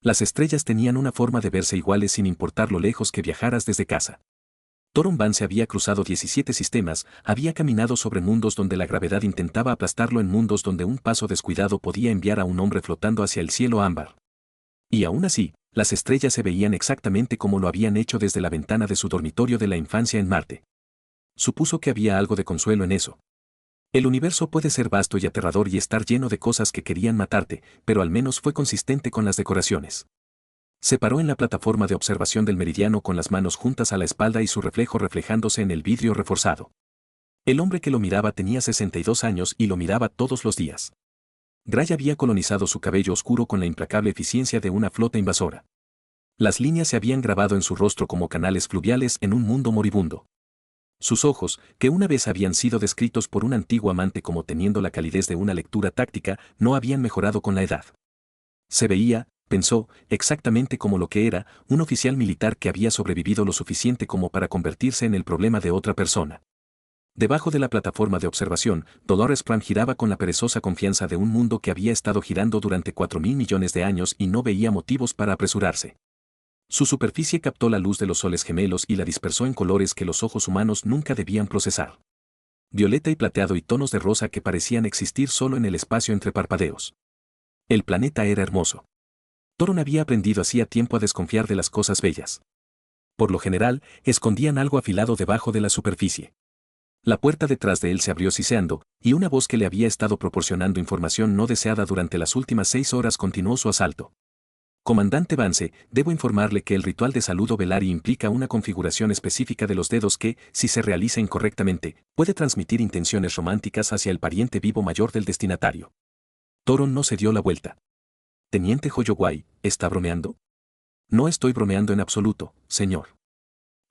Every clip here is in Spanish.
Las estrellas tenían una forma de verse iguales sin importar lo lejos que viajaras desde casa. Toron Vance había cruzado 17 sistemas, había caminado sobre mundos donde la gravedad intentaba aplastarlo, en mundos donde un paso descuidado podía enviar a un hombre flotando hacia el cielo ámbar. Y aún así, las estrellas se veían exactamente como lo habían hecho desde la ventana de su dormitorio de la infancia en Marte. Supuso que había algo de consuelo en eso. El universo puede ser vasto y aterrador y estar lleno de cosas que querían matarte, pero al menos fue consistente con las decoraciones. Se paró en la plataforma de observación del meridiano con las manos juntas a la espalda y su reflejo reflejándose en el vidrio reforzado. El hombre que lo miraba tenía 62 años y lo miraba todos los días. Gray había colonizado su cabello oscuro con la implacable eficiencia de una flota invasora. Las líneas se habían grabado en su rostro como canales fluviales en un mundo moribundo. Sus ojos, que una vez habían sido descritos por un antiguo amante como teniendo la calidez de una lectura táctica, no habían mejorado con la edad. Se veía, pensó, exactamente como lo que era, un oficial militar que había sobrevivido lo suficiente como para convertirse en el problema de otra persona. Debajo de la plataforma de observación, Dolores Prime giraba con la perezosa confianza de un mundo que había estado girando durante 4.000 millones de años y no veía motivos para apresurarse. Su superficie captó la luz de los soles gemelos y la dispersó en colores que los ojos humanos nunca debían procesar. Violeta y plateado y tonos de rosa que parecían existir solo en el espacio entre parpadeos. El planeta era hermoso. Toron había aprendido hacía tiempo a desconfiar de las cosas bellas. Por lo general, escondían algo afilado debajo de la superficie. La puerta detrás de él se abrió siseando, y una voz que le había estado proporcionando información no deseada durante las últimas 6 horas continuó su asalto. Comandante Vance, debo informarle que el ritual de saludo velari implica una configuración específica de los dedos que, si se realiza incorrectamente, puede transmitir intenciones románticas hacia el pariente vivo mayor del destinatario. Toron no se dio la vuelta. Teniente Hoyowai, ¿está bromeando? No estoy bromeando en absoluto, señor.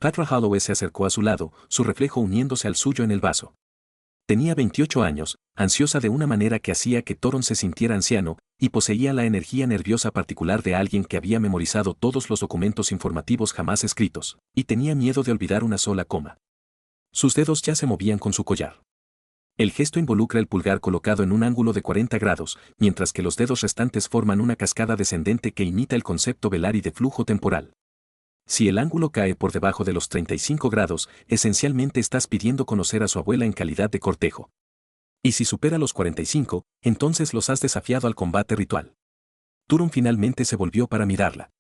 Patra Holloway se acercó a su lado, su reflejo uniéndose al suyo en el vaso. Tenía 28 años, ansiosa de una manera que hacía que Toron se sintiera anciano, y poseía la energía nerviosa particular de alguien que había memorizado todos los documentos informativos jamás escritos, y tenía miedo de olvidar una sola coma. Sus dedos ya se movían con su collar. El gesto involucra el pulgar colocado en un ángulo de 40 grados, mientras que los dedos restantes forman una cascada descendente que imita el concepto velari de flujo temporal. Si el ángulo cae por debajo de los 35 grados, esencialmente estás pidiendo conocer a su abuela en calidad de cortejo. Y si supera los 45, entonces los has desafiado al combate ritual. Toron finalmente se volvió para mirarla.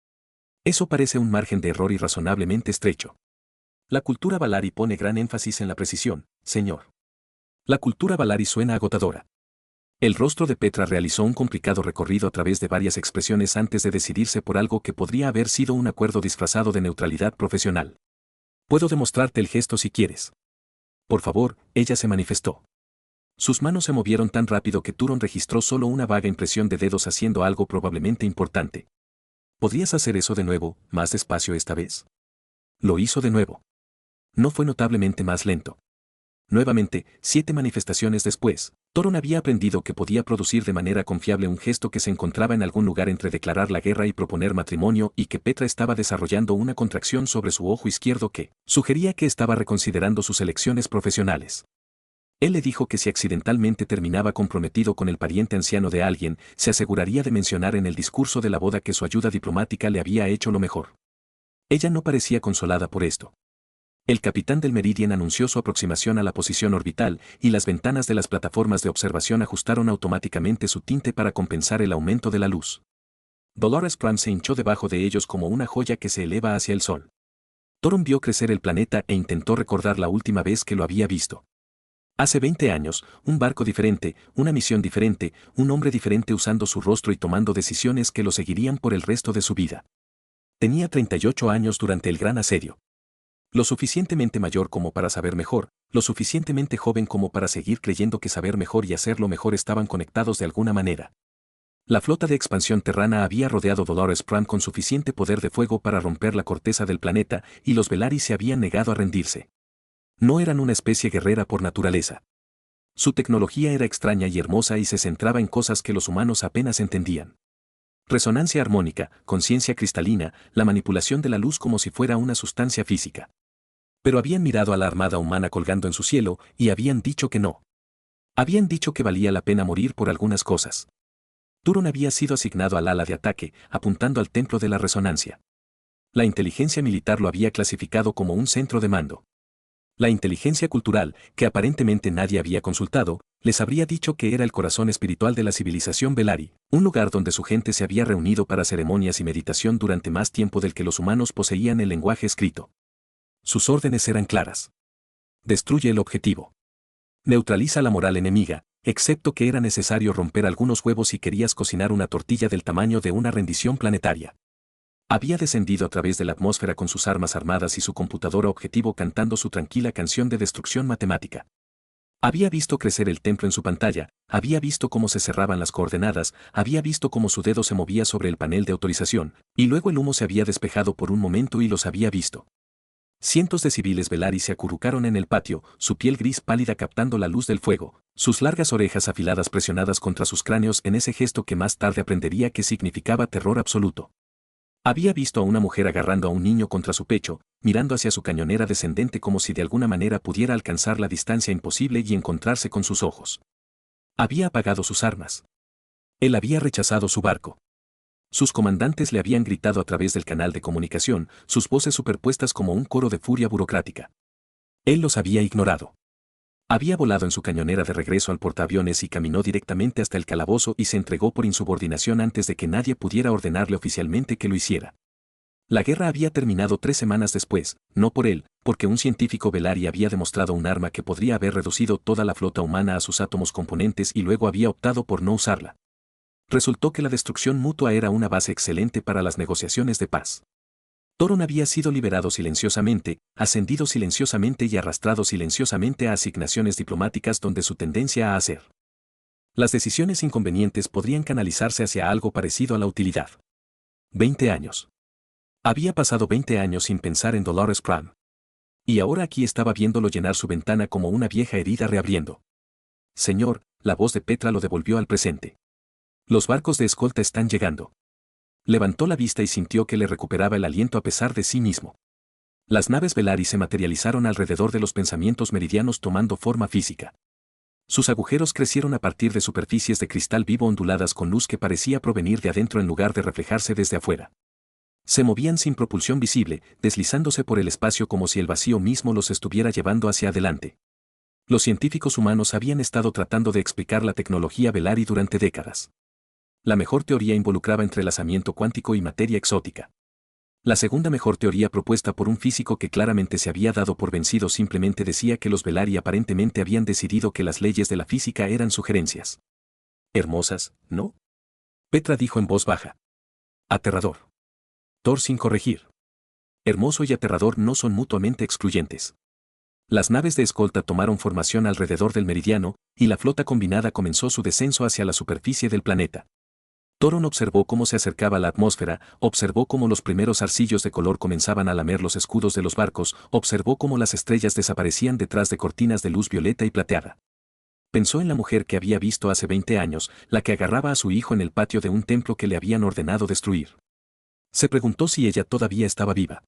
Eso parece un margen de error irrazonablemente estrecho. La cultura Valari pone gran énfasis en la precisión, señor. La cultura Valari suena agotadora. El rostro de Petra realizó un complicado recorrido a través de varias expresiones antes de decidirse por algo que podría haber sido un acuerdo disfrazado de neutralidad profesional. Puedo demostrarte el gesto si quieres. Por favor, ella se manifestó. Sus manos se movieron tan rápido que Toron registró solo una vaga impresión de dedos haciendo algo probablemente importante. ¿Podrías hacer eso de nuevo, más despacio esta vez? Lo hizo de nuevo. No fue notablemente más lento. Nuevamente, 7 manifestaciones después, Toron había aprendido que podía producir de manera confiable un gesto que se encontraba en algún lugar entre declarar la guerra y proponer matrimonio, y que Petra estaba desarrollando una contracción sobre su ojo izquierdo que sugería que estaba reconsiderando sus elecciones profesionales. Él le dijo que si accidentalmente terminaba comprometido con el pariente anciano de alguien, se aseguraría de mencionar en el discurso de la boda que su ayuda diplomática le había hecho lo mejor. Ella no parecía consolada por esto. El capitán del Meridian anunció su aproximación a la posición orbital, y las ventanas de las plataformas de observación ajustaron automáticamente su tinte para compensar el aumento de la luz. Dolores Prime se hinchó debajo de ellos como una joya que se eleva hacia el sol. Toron vio crecer el planeta e intentó recordar la última vez que lo había visto. Hace 20 años, un barco diferente, una misión diferente, un hombre diferente usando su rostro y tomando decisiones que lo seguirían por el resto de su vida. Tenía 38 años durante el gran asedio. Lo suficientemente mayor como para saber mejor, lo suficientemente joven como para seguir creyendo que saber mejor y hacerlo mejor estaban conectados de alguna manera. La flota de expansión terrana había rodeado Dolores Prime con suficiente poder de fuego para romper la corteza del planeta, y los Velari se habían negado a rendirse. No eran una especie guerrera por naturaleza. Su tecnología era extraña y hermosa y se centraba en cosas que los humanos apenas entendían. Resonancia armónica, conciencia cristalina, la manipulación de la luz como si fuera una sustancia física. Pero habían mirado a la armada humana colgando en su cielo, y habían dicho que no. Habían dicho que valía la pena morir por algunas cosas. Turon había sido asignado al ala de ataque, apuntando al templo de la resonancia. La inteligencia militar lo había clasificado como un centro de mando. La inteligencia cultural, que aparentemente nadie había consultado, les habría dicho que era el corazón espiritual de la civilización Velari, un lugar donde su gente se había reunido para ceremonias y meditación durante más tiempo del que los humanos poseían el lenguaje escrito. Sus órdenes eran claras. Destruye el objetivo. Neutraliza la moral enemiga, excepto que era necesario romper algunos huevos si querías cocinar una tortilla del tamaño de una rendición planetaria. Había descendido a través de la atmósfera con sus armas armadas y su computadora objetivo cantando su tranquila canción de destrucción matemática. Había visto crecer el templo en su pantalla, había visto cómo se cerraban las coordenadas, había visto cómo su dedo se movía sobre el panel de autorización, y luego el humo se había despejado por un momento y los había visto. Cientos de civiles Velari se acurrucaron en el patio, su piel gris pálida captando la luz del fuego, sus largas orejas afiladas presionadas contra sus cráneos en ese gesto que más tarde aprendería que significaba terror absoluto. Había visto a una mujer agarrando a un niño contra su pecho, mirando hacia su cañonera descendente como si de alguna manera pudiera alcanzar la distancia imposible y encontrarse con sus ojos. Había apagado sus armas. Él había rechazado su barco. Sus comandantes le habían gritado a través del canal de comunicación, sus voces superpuestas como un coro de furia burocrática. Él los había ignorado. Había volado en su cañonera de regreso al portaaviones y caminó directamente hasta el calabozo y se entregó por insubordinación antes de que nadie pudiera ordenarle oficialmente que lo hiciera. La guerra había terminado 3 semanas después, no por él, porque un científico Velari había demostrado un arma que podría haber reducido toda la flota humana a sus átomos componentes y luego había optado por no usarla. Resultó que la destrucción mutua era una base excelente para las negociaciones de paz. Toron había sido liberado silenciosamente, ascendido silenciosamente y arrastrado silenciosamente a asignaciones diplomáticas donde su tendencia a hacer las decisiones inconvenientes podrían canalizarse hacia algo parecido a la utilidad. 20 años. Había pasado 20 años sin pensar en Dolores Pram. Y ahora aquí estaba viéndolo llenar su ventana como una vieja herida reabriendo. Señor, la voz de Petra lo devolvió al presente. Los barcos de escolta están llegando. Levantó la vista y sintió que le recuperaba el aliento a pesar de sí mismo. Las naves Velari se materializaron alrededor de los pensamientos meridianos tomando forma física. Sus agujeros crecieron a partir de superficies de cristal vivo onduladas con luz que parecía provenir de adentro en lugar de reflejarse desde afuera. Se movían sin propulsión visible, deslizándose por el espacio como si el vacío mismo los estuviera llevando hacia adelante. Los científicos humanos habían estado tratando de explicar la tecnología Velari durante décadas. La mejor teoría involucraba entrelazamiento cuántico y materia exótica. La segunda mejor teoría propuesta por un físico que claramente se había dado por vencido simplemente decía que los Velari aparentemente habían decidido que las leyes de la física eran sugerencias. Hermosas, ¿no? Petra dijo en voz baja. Aterrador. Thor sin corregir. Hermoso y aterrador no son mutuamente excluyentes. Las naves de escolta tomaron formación alrededor del meridiano, y la flota combinada comenzó su descenso hacia la superficie del planeta. Toron observó cómo se acercaba la atmósfera, observó cómo los primeros arcillos de color comenzaban a lamer los escudos de los barcos, observó cómo las estrellas desaparecían detrás de cortinas de luz violeta y plateada. Pensó en la mujer que había visto hace 20 años, la que agarraba a su hijo en el patio de un templo que le habían ordenado destruir. Se preguntó si ella todavía estaba viva.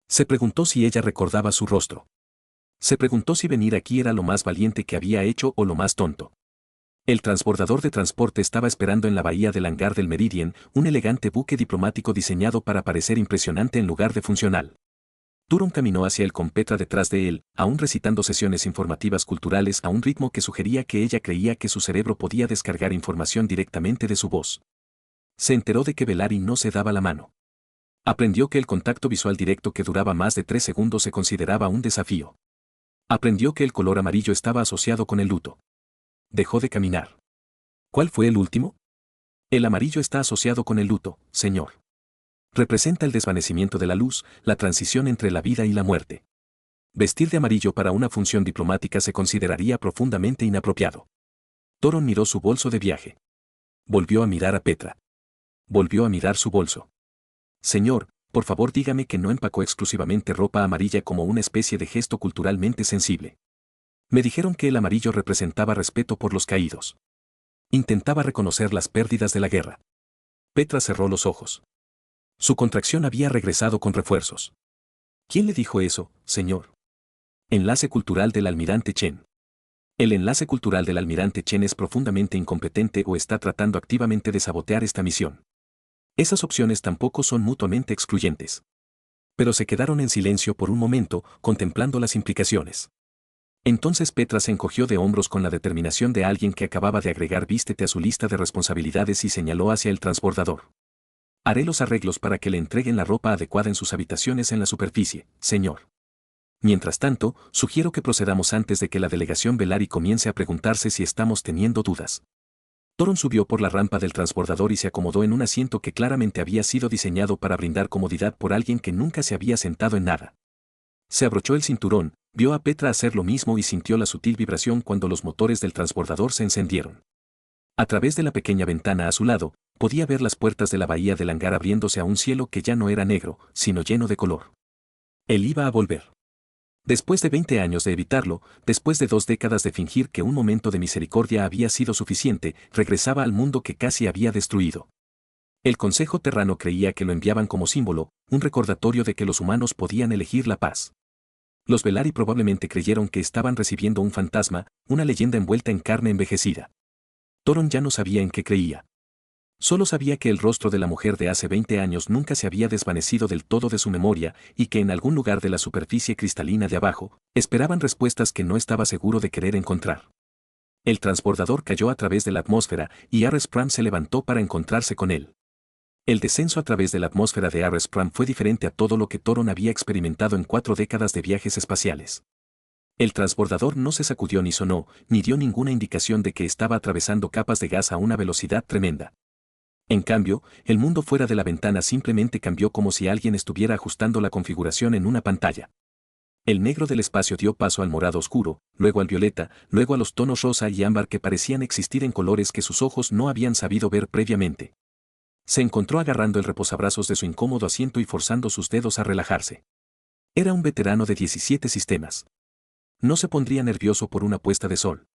Se preguntó si ella recordaba su rostro. Se preguntó si venir aquí era lo más valiente que había hecho o lo más tonto. El transbordador de transporte estaba esperando en la bahía del hangar del Meridian, un elegante buque diplomático diseñado para parecer impresionante en lugar de funcional. Turon caminó hacia él con Petra detrás de él, aún recitando sesiones informativas culturales a un ritmo que sugería que ella creía que su cerebro podía descargar información directamente de su voz. Se enteró de que Velari no se daba la mano. Aprendió que el contacto visual directo que duraba más de 3 segundos se consideraba un desafío. Aprendió que el color amarillo estaba asociado con el luto. Dejó de caminar. ¿Cuál fue el último? El amarillo está asociado con el luto, señor. Representa el desvanecimiento de la luz, la transición entre la vida y la muerte. Vestir de amarillo para una función diplomática se consideraría profundamente inapropiado. Toron miró su bolso de viaje. Volvió a mirar a Petra. Volvió a mirar su bolso. Señor, por favor dígame que no empacó exclusivamente ropa amarilla como una especie de gesto culturalmente sensible. Me dijeron que el amarillo representaba respeto por los caídos. Intentaba reconocer las pérdidas de la guerra. Petra cerró los ojos. Su contracción había regresado con refuerzos. ¿Quién le dijo eso, señor? Enlace cultural del almirante Chen. El enlace cultural del almirante Chen es profundamente incompetente o está tratando activamente de sabotear esta misión. Esas opciones tampoco son mutuamente excluyentes. Pero se quedaron en silencio por un momento, contemplando las implicaciones. Entonces Petra se encogió de hombros con la determinación de alguien que acababa de agregar vístete a su lista de responsabilidades y señaló hacia el transbordador. Haré los arreglos para que le entreguen la ropa adecuada en sus habitaciones en la superficie, señor. Mientras tanto, sugiero que procedamos antes de que la delegación Velari comience a preguntarse si estamos teniendo dudas. Toron subió por la rampa del transbordador y se acomodó en un asiento que claramente había sido diseñado para brindar comodidad por alguien que nunca se había sentado en nada. Se abrochó el cinturón, vio a Petra hacer lo mismo y sintió la sutil vibración cuando los motores del transbordador se encendieron. A través de la pequeña ventana a su lado, podía ver las puertas de la bahía del hangar abriéndose a un cielo que ya no era negro, sino lleno de color. Él iba a volver. Después de 20 años de evitarlo, después de 2 décadas de fingir que un momento de misericordia había sido suficiente, regresaba al mundo que casi había destruido. El Consejo Terrano creía que lo enviaban como símbolo, un recordatorio de que los humanos podían elegir la paz. Los Velari probablemente creyeron que estaban recibiendo un fantasma, una leyenda envuelta en carne envejecida. Toron ya no sabía en qué creía. Solo sabía que el rostro de la mujer de hace 20 años nunca se había desvanecido del todo de su memoria y que en algún lugar de la superficie cristalina de abajo, esperaban respuestas que no estaba seguro de querer encontrar. El transbordador cayó a través de la atmósfera y Arespram se levantó para encontrarse con él. El descenso a través de la atmósfera de Arespram fue diferente a todo lo que Toron había experimentado en 4 décadas de viajes espaciales. El transbordador no se sacudió ni sonó, ni dio ninguna indicación de que estaba atravesando capas de gas a una velocidad tremenda. En cambio, el mundo fuera de la ventana simplemente cambió como si alguien estuviera ajustando la configuración en una pantalla. El negro del espacio dio paso al morado oscuro, luego al violeta, luego a los tonos rosa y ámbar que parecían existir en colores que sus ojos no habían sabido ver previamente. Se encontró agarrando el reposabrazos de su incómodo asiento y forzando sus dedos a relajarse. Era un veterano de 17 sistemas. No se pondría nervioso por una puesta de sol.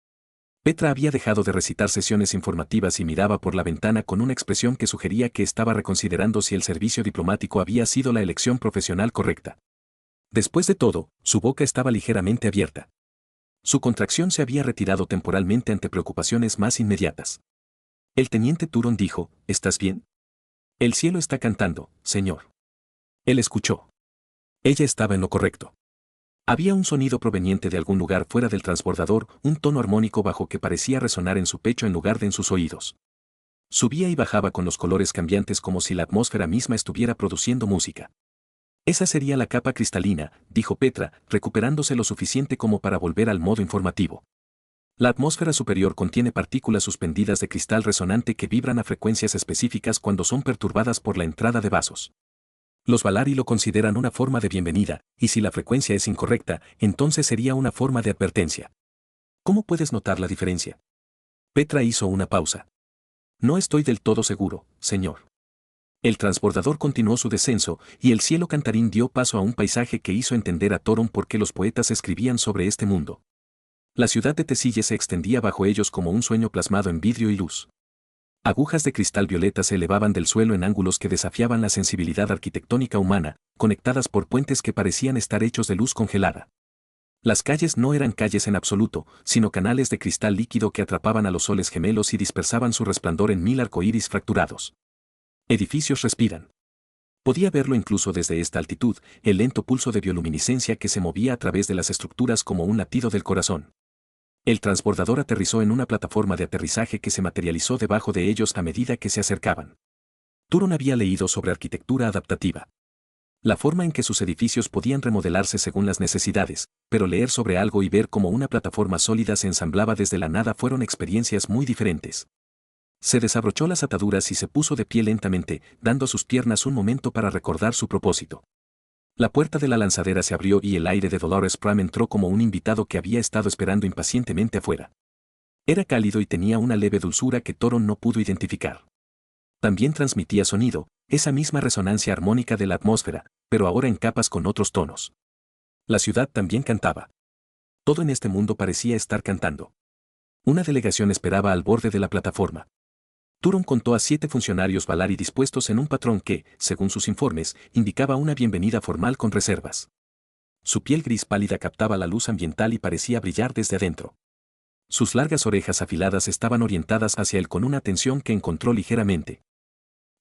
Petra había dejado de recitar sesiones informativas y miraba por la ventana con una expresión que sugería que estaba reconsiderando si el servicio diplomático había sido la elección profesional correcta. Después de todo, su boca estaba ligeramente abierta. Su contracción se había retirado temporalmente ante preocupaciones más inmediatas. El teniente Turon dijo, ¿estás bien? El cielo está cantando, señor. Él escuchó. Ella estaba en lo correcto. Había un sonido proveniente de algún lugar fuera del transbordador, un tono armónico bajo que parecía resonar en su pecho en lugar de en sus oídos. Subía y bajaba con los colores cambiantes como si la atmósfera misma estuviera produciendo música. Esa sería la capa cristalina, dijo Petra, recuperándose lo suficiente como para volver al modo informativo. La atmósfera superior contiene partículas suspendidas de cristal resonante que vibran a frecuencias específicas cuando son perturbadas por la entrada de vasos. Los Velari lo consideran una forma de bienvenida, y si la frecuencia es incorrecta, entonces sería una forma de advertencia. ¿Cómo puedes notar la diferencia? Petra hizo una pausa. No estoy del todo seguro, señor. El transbordador continuó su descenso, y el cielo cantarín dio paso a un paisaje que hizo entender a Toron por qué los poetas escribían sobre este mundo. La ciudad de Tesille se extendía bajo ellos como un sueño plasmado en vidrio y luz. Agujas de cristal violeta se elevaban del suelo en ángulos que desafiaban la sensibilidad arquitectónica humana, conectadas por puentes que parecían estar hechos de luz congelada. Las calles no eran calles en absoluto, sino canales de cristal líquido que atrapaban a los soles gemelos y dispersaban su resplandor en 1000 arcoíris fracturados. Edificios respiran. Podía verlo incluso desde esta altitud, el lento pulso de bioluminiscencia que se movía a través de las estructuras como un latido del corazón. El transbordador aterrizó en una plataforma de aterrizaje que se materializó debajo de ellos a medida que se acercaban. Turon había leído sobre arquitectura adaptativa. La forma en que sus edificios podían remodelarse según las necesidades, pero leer sobre algo y ver cómo una plataforma sólida se ensamblaba desde la nada fueron experiencias muy diferentes. Se desabrochó las ataduras y se puso de pie lentamente, dando a sus piernas un momento para recordar su propósito. La puerta de la lanzadera se abrió y el aire de Dolores Pram entró como un invitado que había estado esperando impacientemente afuera. Era cálido y tenía una leve dulzura que Toron no pudo identificar. También transmitía sonido, esa misma resonancia armónica de la atmósfera, pero ahora en capas con otros tonos. La ciudad también cantaba. Todo en este mundo parecía estar cantando. Una delegación esperaba al borde de la plataforma. Turon contó a 7 funcionarios Velari dispuestos en un patrón que, según sus informes, indicaba una bienvenida formal con reservas. Su piel gris pálida captaba la luz ambiental y parecía brillar desde adentro. Sus largas orejas afiladas estaban orientadas hacia él con una atención que encontró ligeramente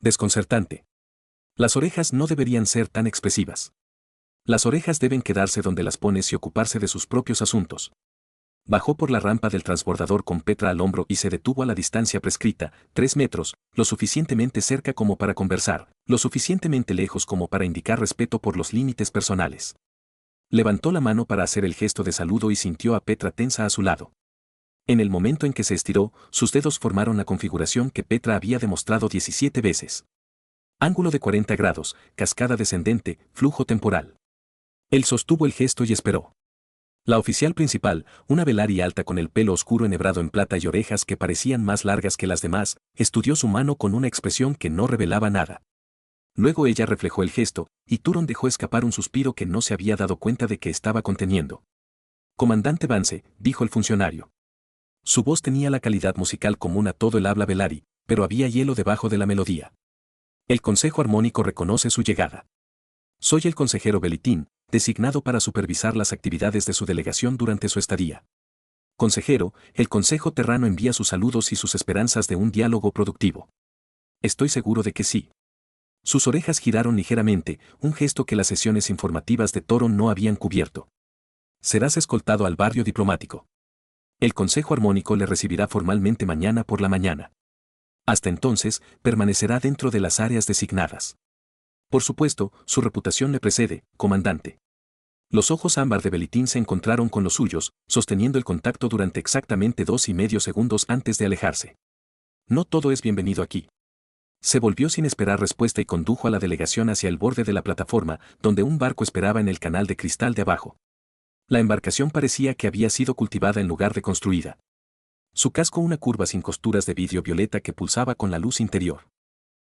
desconcertante. Las orejas no deberían ser tan expresivas. Las orejas deben quedarse donde las pones y ocuparse de sus propios asuntos. Bajó por la rampa del transbordador con Petra al hombro y se detuvo a la distancia prescrita, 3 metros, lo suficientemente cerca como para conversar, lo suficientemente lejos como para indicar respeto por los límites personales. Levantó la mano para hacer el gesto de saludo y sintió a Petra tensa a su lado. En el momento en que se estiró, sus dedos formaron la configuración que Petra había demostrado 17 veces. Ángulo de 40 grados, cascada descendente, flujo temporal. Él sostuvo el gesto y esperó. La oficial principal, una Velaryi alta con el pelo oscuro enhebrado en plata y orejas que parecían más largas que las demás, estudió su mano con una expresión que no revelaba nada. Luego ella reflejó el gesto, y Turon dejó escapar un suspiro que no se había dado cuenta de que estaba conteniendo. Comandante Vance, dijo el funcionario. Su voz tenía la calidad musical común a todo el habla Velaryi, pero había hielo debajo de la melodía. El Consejo Armónico reconoce su llegada. Soy el consejero Velitín, designado para supervisar las actividades de su delegación durante su estadía. Consejero, el Consejo Terrano envía sus saludos y sus esperanzas de un diálogo productivo. Estoy seguro de que sí. Sus orejas giraron ligeramente, un gesto que las sesiones informativas de Toron no habían cubierto. Serás escoltado al barrio diplomático. El Consejo Armónico le recibirá formalmente mañana por la mañana. Hasta entonces, permanecerá dentro de las áreas designadas. Por supuesto, su reputación le precede, comandante. Los ojos ámbar de Velitín se encontraron con los suyos, sosteniendo el contacto durante exactamente 2,5 segundos antes de alejarse. No todo es bienvenido aquí. Se volvió sin esperar respuesta y condujo a la delegación hacia el borde de la plataforma, donde un barco esperaba en el canal de cristal de abajo. La embarcación parecía que había sido cultivada en lugar de construida. Su casco una curva sin costuras de vidrio violeta que pulsaba con la luz interior.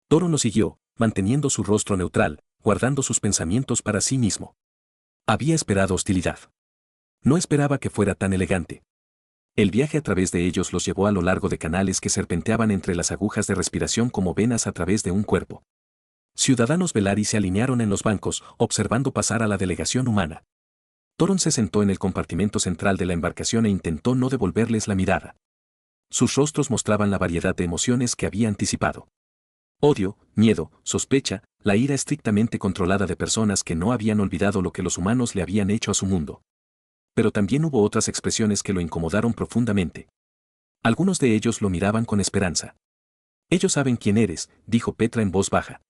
Toron lo siguió, manteniendo su rostro neutral, guardando sus pensamientos para sí mismo. Había esperado hostilidad. No esperaba que fuera tan elegante. El viaje a través de ellos los llevó a lo largo de canales que serpenteaban entre las agujas de respiración como venas a través de un cuerpo. Ciudadanos Velaryi se alinearon en los bancos, observando pasar a la delegación humana. Toron se sentó en el compartimento central de la embarcación e intentó no devolverles la mirada. Sus rostros mostraban la variedad de emociones que había anticipado. Odio, miedo, sospecha, la ira estrictamente controlada de personas que no habían olvidado lo que los humanos le habían hecho a su mundo. Pero también hubo otras expresiones que lo incomodaron profundamente. Algunos de ellos lo miraban con esperanza. Ellos saben quién eres, dijo Petra en voz baja.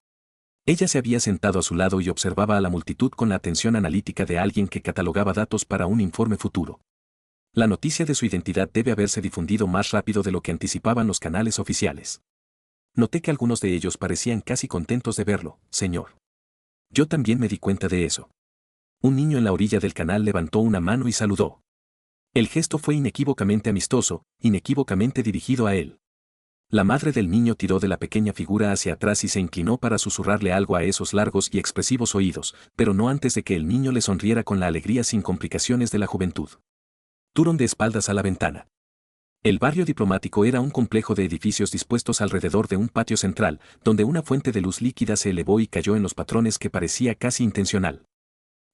Ella se había sentado a su lado y observaba a la multitud con la atención analítica de alguien que catalogaba datos para un informe futuro. La noticia de su identidad debe haberse difundido más rápido de lo que anticipaban los canales oficiales. Noté que algunos de ellos parecían casi contentos de verlo, señor. Yo también me di cuenta de eso. Un niño en la orilla del canal levantó una mano y saludó. El gesto fue inequívocamente amistoso, inequívocamente dirigido a él. La madre del niño tiró de la pequeña figura hacia atrás y se inclinó para susurrarle algo a esos largos y expresivos oídos, pero no antes de que el niño le sonriera con la alegría sin complicaciones de la juventud. Turon de espaldas a la ventana. El barrio diplomático era un complejo de edificios dispuestos alrededor de un patio central, donde una fuente de luz líquida se elevó y cayó en los patrones que parecía casi intencional.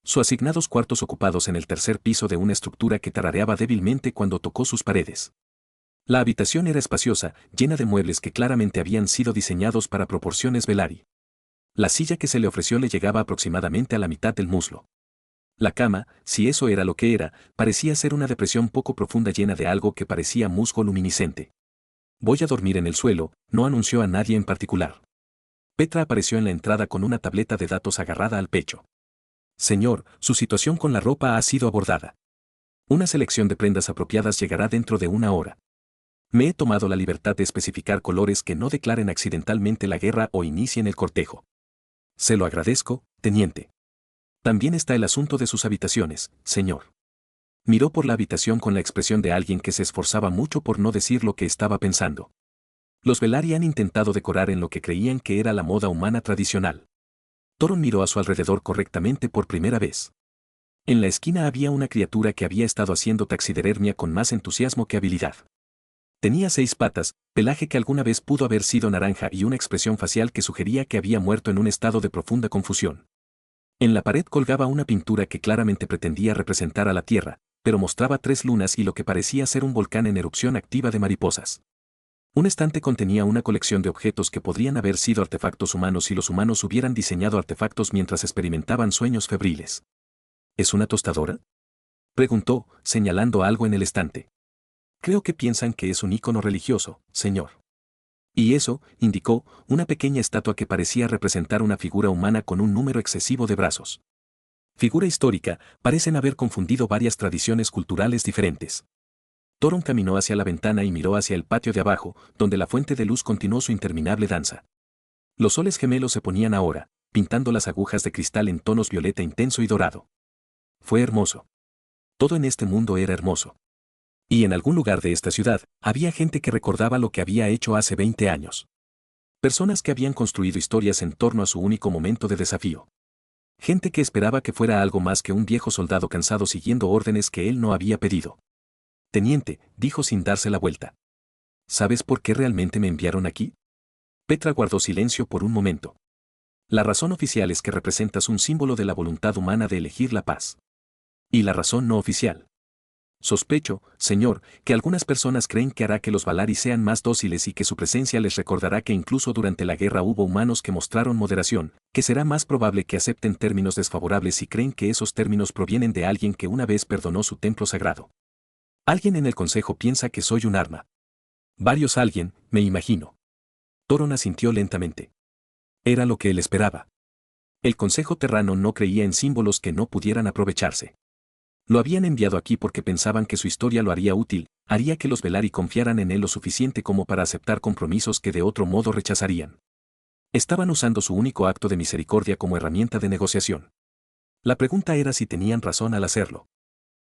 Sus asignados cuartos ocupados en el tercer piso de una estructura que tarareaba débilmente cuando tocó sus paredes. La habitación era espaciosa, llena de muebles que claramente habían sido diseñados para proporciones Velaryi. La silla que se le ofreció le llegaba aproximadamente a la mitad del muslo. La cama, si eso era lo que era, parecía ser una depresión poco profunda llena de algo que parecía musgo luminiscente. Voy a dormir en el suelo, no anunció a nadie en particular. Petra apareció en la entrada con una tableta de datos agarrada al pecho. Señor, su situación con la ropa ha sido abordada. Una selección de prendas apropiadas llegará dentro de 1 hora. Me he tomado la libertad de especificar colores que no declaren accidentalmente la guerra o inicien el cortejo. Se lo agradezco, teniente. También está el asunto de sus habitaciones, señor. Miró por la habitación con la expresión de alguien que se esforzaba mucho por no decir lo que estaba pensando. Los Velaryi han intentado decorar en lo que creían que era la moda humana tradicional. Toron miró a su alrededor correctamente por primera vez. En la esquina había una criatura que había estado haciendo taxidermia con más entusiasmo que habilidad. Tenía 6 patas, pelaje que alguna vez pudo haber sido naranja y una expresión facial que sugería que había muerto en un estado de profunda confusión. En la pared colgaba una pintura que claramente pretendía representar a la Tierra, pero mostraba 3 lunas y lo que parecía ser un volcán en erupción activa de mariposas. Un estante contenía una colección de objetos que podrían haber sido artefactos humanos si los humanos hubieran diseñado artefactos mientras experimentaban sueños febriles. ¿Es una tostadora?, preguntó, señalando algo en el estante. Creo que piensan que es un ícono religioso, señor. Y eso, indicó, una pequeña estatua que parecía representar una figura humana con un número excesivo de brazos. Figura histórica, parecen haber confundido varias tradiciones culturales diferentes. Thoron caminó hacia la ventana y miró hacia el patio de abajo, donde la fuente de luz continuó su interminable danza. Los soles gemelos se ponían ahora, pintando las agujas de cristal en tonos violeta intenso y dorado. Fue hermoso. Todo en este mundo era hermoso. Y en algún lugar de esta ciudad, había gente que recordaba lo que había hecho hace 20 años. Personas que habían construido historias en torno a su único momento de desafío. Gente que esperaba que fuera algo más que un viejo soldado cansado siguiendo órdenes que él no había pedido. Teniente, dijo sin darse la vuelta. ¿Sabes por qué realmente me enviaron aquí? Petra guardó silencio por un momento. La razón oficial es que representas un símbolo de la voluntad humana de elegir la paz. ¿Y la razón no oficial? Sospecho, señor, que algunas personas creen que hará que los Valaris sean más dóciles y que su presencia les recordará que incluso durante la guerra hubo humanos que mostraron moderación, que será más probable que acepten términos desfavorables si creen que esos términos provienen de alguien que una vez perdonó su templo sagrado. Alguien en el consejo piensa que soy un arma. Varios alguien, me imagino. Thoron asintió lentamente. Era lo que él esperaba. El consejo terrano no creía en símbolos que no pudieran aprovecharse. Lo habían enviado aquí porque pensaban que su historia lo haría útil, haría que los Velari confiaran en él lo suficiente como para aceptar compromisos que de otro modo rechazarían. Estaban usando su único acto de misericordia como herramienta de negociación. La pregunta era si tenían razón al hacerlo.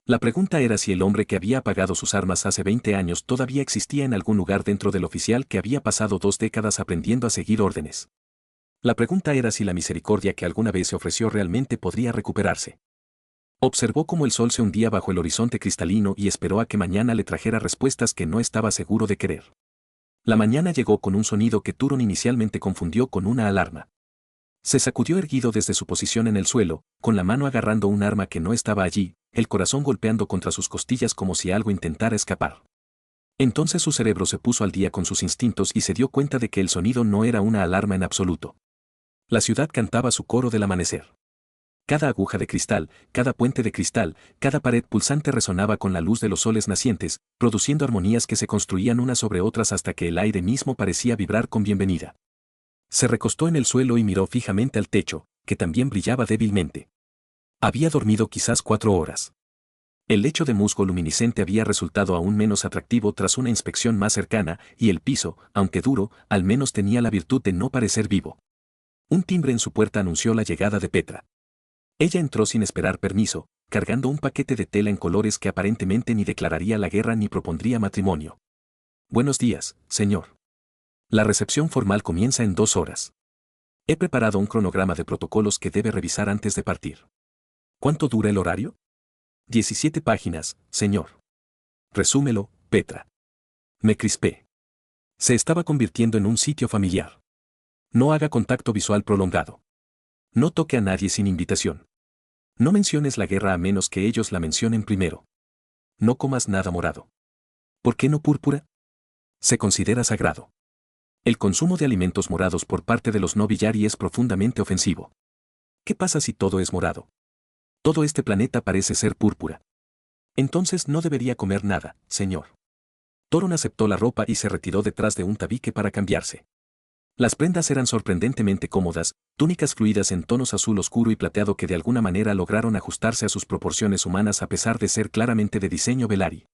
La pregunta era si el hombre que había apagado sus armas hace 20 años todavía existía en algún lugar dentro del oficial que había pasado 2 décadas aprendiendo a seguir órdenes. La pregunta era si la misericordia que alguna vez se ofreció realmente podría recuperarse. Observó cómo el sol se hundía bajo el horizonte cristalino y esperó a que mañana le trajera respuestas que no estaba seguro de querer. La mañana llegó con un sonido que Thoron inicialmente confundió con una alarma. Se sacudió erguido desde su posición en el suelo, con la mano agarrando un arma que no estaba allí, el corazón golpeando contra sus costillas como si algo intentara escapar. Entonces su cerebro se puso al día con sus instintos y se dio cuenta de que el sonido no era una alarma en absoluto. La ciudad cantaba su coro del amanecer. Cada aguja de cristal, cada puente de cristal, cada pared pulsante resonaba con la luz de los soles nacientes, produciendo armonías que se construían unas sobre otras hasta que el aire mismo parecía vibrar con bienvenida. Se recostó en el suelo y miró fijamente al techo, que también brillaba débilmente. Había dormido quizás 4 horas. El lecho de musgo luminiscente había resultado aún menos atractivo tras una inspección más cercana, y el piso, aunque duro, al menos tenía la virtud de no parecer vivo. Un timbre en su puerta anunció la llegada de Petra. Ella entró sin esperar permiso, cargando un paquete de tela en colores que aparentemente ni declararía la guerra ni propondría matrimonio. Buenos días, señor. La recepción formal comienza en 2 horas. He preparado un cronograma de protocolos que debe revisar antes de partir. ¿Cuánto dura el horario? 17 páginas, señor. Resúmelo, Petra. Me crispé. Se estaba convirtiendo en un sitio familiar. No haga contacto visual prolongado. No toque a nadie sin invitación. No menciones la guerra a menos que ellos la mencionen primero. No comas nada morado. ¿Por qué no púrpura? Se considera sagrado. El consumo de alimentos morados por parte de los no Villari es profundamente ofensivo. ¿Qué pasa si todo es morado? Todo este planeta parece ser púrpura. Entonces no debería comer nada, señor. Thoron aceptó la ropa y se retiró detrás de un tabique para cambiarse. Las prendas eran sorprendentemente cómodas, túnicas fluidas en tonos azul oscuro y plateado que de alguna manera lograron ajustarse a sus proporciones humanas a pesar de ser claramente de diseño Velari.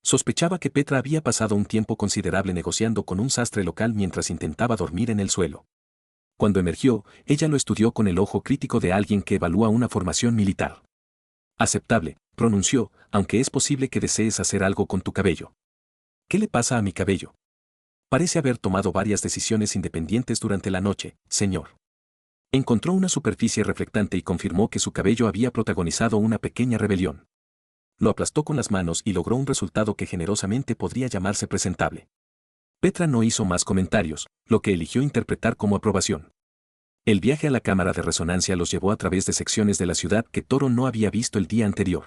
Sospechaba que Petra había pasado un tiempo considerable negociando con un sastre local mientras intentaba dormir en el suelo. Cuando emergió, ella lo estudió con el ojo crítico de alguien que evalúa una formación militar. Aceptable, pronunció, aunque es posible que desees hacer algo con tu cabello. ¿Qué le pasa a mi cabello? Parece haber tomado varias decisiones independientes durante la noche, señor. Encontró una superficie reflectante y confirmó que su cabello había protagonizado una pequeña rebelión. Lo aplastó con las manos y logró un resultado que generosamente podría llamarse presentable. Petra no hizo más comentarios, lo que eligió interpretar como aprobación. El viaje a la cámara de resonancia los llevó a través de secciones de la ciudad que Thoron no había visto el día anterior.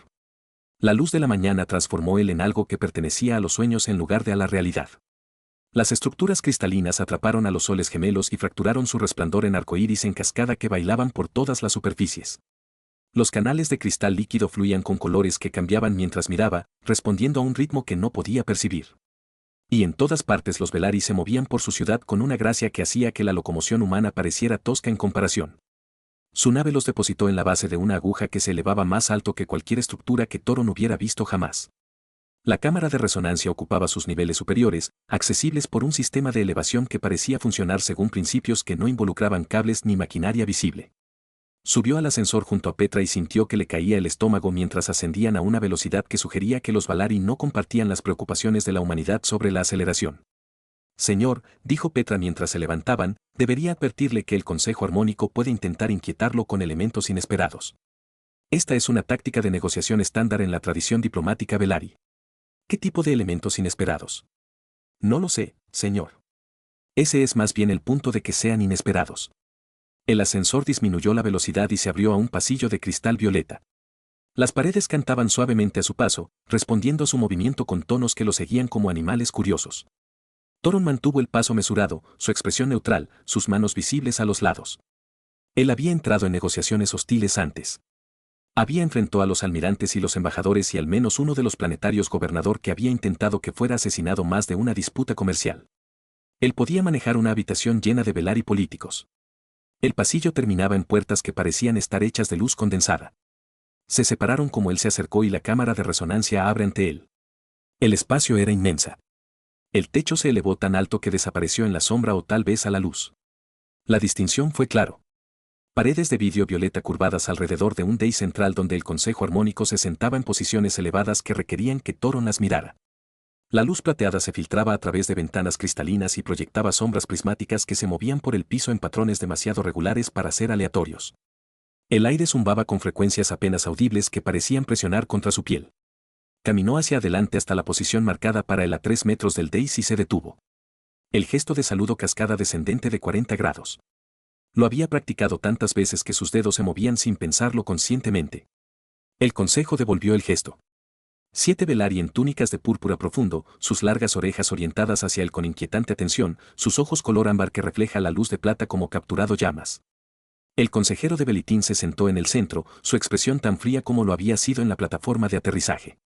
La luz de la mañana transformó él en algo que pertenecía a los sueños en lugar de a la realidad. Las estructuras cristalinas atraparon a los soles gemelos y fracturaron su resplandor en arcoíris en cascada que bailaban por todas las superficies. Los canales de cristal líquido fluían con colores que cambiaban mientras miraba, respondiendo a un ritmo que no podía percibir. Y en todas partes los Velari se movían por su ciudad con una gracia que hacía que la locomoción humana pareciera tosca en comparación. Su nave los depositó en la base de una aguja que se elevaba más alto que cualquier estructura que Thoron hubiera visto jamás. La cámara de resonancia ocupaba sus niveles superiores, accesibles por un sistema de elevación que parecía funcionar según principios que no involucraban cables ni maquinaria visible. Subió al ascensor junto a Petra y sintió que le caía el estómago mientras ascendían a una velocidad que sugería que los Velari no compartían las preocupaciones de la humanidad sobre la aceleración. Señor, dijo Petra mientras se levantaban, debería advertirle que el Consejo Armónico puede intentar inquietarlo con elementos inesperados. Esta es una táctica de negociación estándar en la tradición diplomática Velari. ¿Qué tipo de elementos inesperados? No lo sé, señor. Ese es más bien el punto de que sean inesperados. El ascensor disminuyó la velocidad y se abrió a un pasillo de cristal violeta. Las paredes cantaban suavemente a su paso, respondiendo a su movimiento con tonos que lo seguían como animales curiosos. Thoron mantuvo el paso mesurado, su expresión neutral, sus manos visibles a los lados. Él había entrado en negociaciones hostiles antes. Había enfrentado a los almirantes y los embajadores y al menos uno de los planetarios gobernador que había intentado que fuera asesinado más de una disputa comercial. Él podía manejar una habitación llena de Velari políticos. El pasillo terminaba en puertas que parecían estar hechas de luz condensada. Se separaron como él se acercó y la cámara de resonancia abre ante él. El espacio era inmensa. El techo se elevó tan alto que desapareció en la sombra o tal vez a la luz. La distinción fue claro. Paredes de vidrio violeta curvadas alrededor de un dais central donde el Consejo Armónico se sentaba en posiciones elevadas que requerían que Thoron las mirara. La luz plateada se filtraba a través de ventanas cristalinas y proyectaba sombras prismáticas que se movían por el piso en patrones demasiado regulares para ser aleatorios. El aire zumbaba con frecuencias apenas audibles que parecían presionar contra su piel. Caminó hacia adelante hasta la posición marcada para él a 3 metros del dais y se detuvo. El gesto de saludo cascada descendente de 40 grados. Lo había practicado tantas veces que sus dedos se movían sin pensarlo conscientemente. El consejo devolvió el gesto. 7 Velari en túnicas de púrpura profundo, sus largas orejas orientadas hacia él con inquietante atención, sus ojos color ámbar que refleja la luz de plata como capturado llamas. El consejero de Velitín se sentó en el centro, su expresión tan fría como lo había sido en la plataforma de aterrizaje.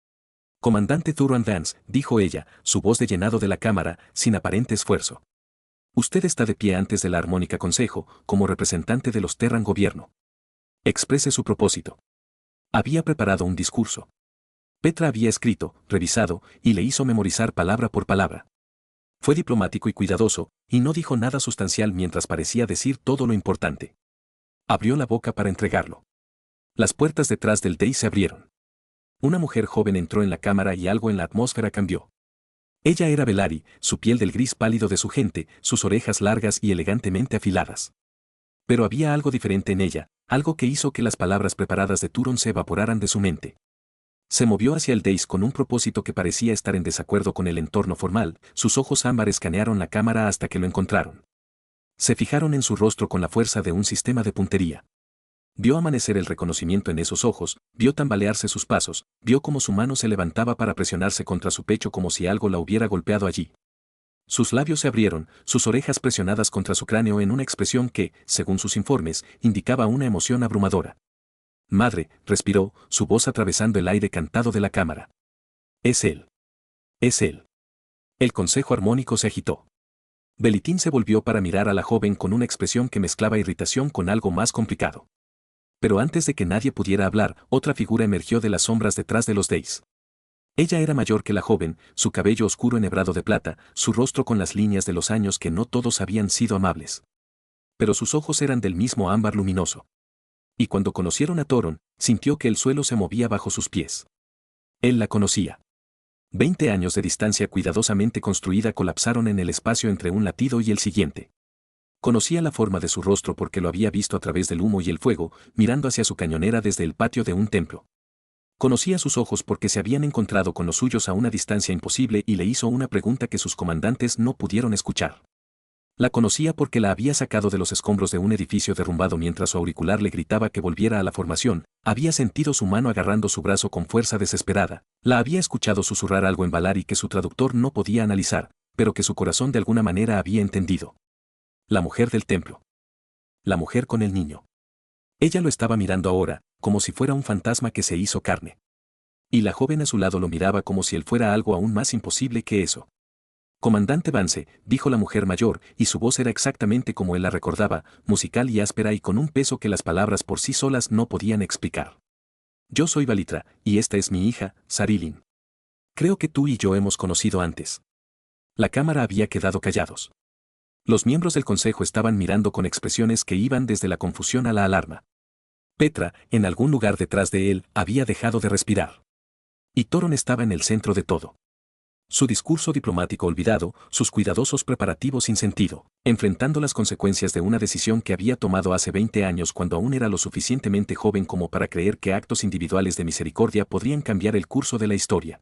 Comandante Thuron Vance, dijo ella, su voz de llenado de la cámara, sin aparente esfuerzo. Usted está de pie antes de la Armónica Consejo, como representante de los Terran Gobierno. Exprese su propósito. Había preparado un discurso. Petra había escrito, revisado, y le hizo memorizar palabra por palabra. Fue diplomático y cuidadoso, y no dijo nada sustancial mientras parecía decir todo lo importante. Abrió la boca para entregarlo. Las puertas detrás del dais se abrieron. Una mujer joven entró en la cámara y algo en la atmósfera cambió. Ella era Velari, su piel del gris pálido de su gente, sus orejas largas y elegantemente afiladas. Pero había algo diferente en ella, algo que hizo que las palabras preparadas de Thuron se evaporaran de su mente. Se movió hacia el dais con un propósito que parecía estar en desacuerdo con el entorno formal, sus ojos ámbar escanearon la cámara hasta que lo encontraron. Se fijaron en su rostro con la fuerza de un sistema de puntería. Vio amanecer el reconocimiento en esos ojos, vio tambalearse sus pasos, vio cómo su mano se levantaba para presionarse contra su pecho como si algo la hubiera golpeado allí. Sus labios se abrieron, sus orejas presionadas contra su cráneo en una expresión que, según sus informes, indicaba una emoción abrumadora. Madre, respiró, su voz atravesando el aire cantado de la cámara. Es él. Es él. El consejo armónico se agitó. Velitín se volvió para mirar a la joven con una expresión que mezclaba irritación con algo más complicado. Pero antes de que nadie pudiera hablar, otra figura emergió de las sombras detrás de los dais. Ella era mayor que la joven, su cabello oscuro enhebrado de plata, su rostro con las líneas de los años que no todos habían sido amables. Pero sus ojos eran del mismo ámbar luminoso. Y cuando conocieron a Thoron, sintió que el suelo se movía bajo sus pies. Él la conocía. 20 años de distancia cuidadosamente construida colapsaron en el espacio entre un latido y el siguiente. Conocía la forma de su rostro porque lo había visto a través del humo y el fuego, mirando hacia su cañonera desde el patio de un templo. Conocía sus ojos porque se habían encontrado con los suyos a una distancia imposible y le hizo una pregunta que sus comandantes no pudieron escuchar. La conocía porque la había sacado de los escombros de un edificio derrumbado mientras su auricular le gritaba que volviera a la formación, había sentido su mano agarrando su brazo con fuerza desesperada, la había escuchado susurrar algo en Valari que su traductor no podía analizar, pero que su corazón de alguna manera había entendido. La mujer del templo. La mujer con el niño. Ella lo estaba mirando ahora, como si fuera un fantasma que se hizo carne. Y la joven a su lado lo miraba como si él fuera algo aún más imposible que eso. Comandante Vance, dijo la mujer mayor, y su voz era exactamente como él la recordaba, musical y áspera y con un peso que las palabras por sí solas no podían explicar. Yo soy Valitra, y esta es mi hija, Sarilin. Creo que tú y yo hemos conocido antes. La cámara había quedado callados. Los miembros del consejo estaban mirando con expresiones que iban desde la confusión a la alarma. Petra, en algún lugar detrás de él, había dejado de respirar. Y Toron estaba en el centro de todo. Su discurso diplomático olvidado, sus cuidadosos preparativos sin sentido, enfrentando las consecuencias de una decisión que había tomado hace 20 años cuando aún era lo suficientemente joven como para creer que actos individuales de misericordia podrían cambiar el curso de la historia.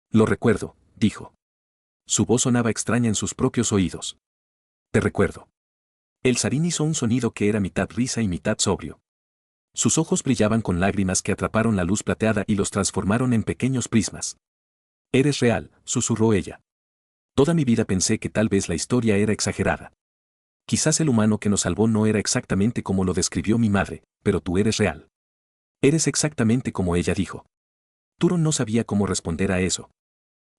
Lo recuerdo, dijo. Su voz sonaba extraña en sus propios oídos. Te recuerdo. El Sarín hizo un sonido que era mitad risa y mitad sobrio. Sus ojos brillaban con lágrimas que atraparon la luz plateada y los transformaron en pequeños prismas. Eres real, susurró ella. Toda mi vida pensé que tal vez la historia era exagerada. Quizás el humano que nos salvó no era exactamente como lo describió mi madre, pero tú eres real. Eres exactamente como ella dijo. Turon no sabía cómo responder a eso.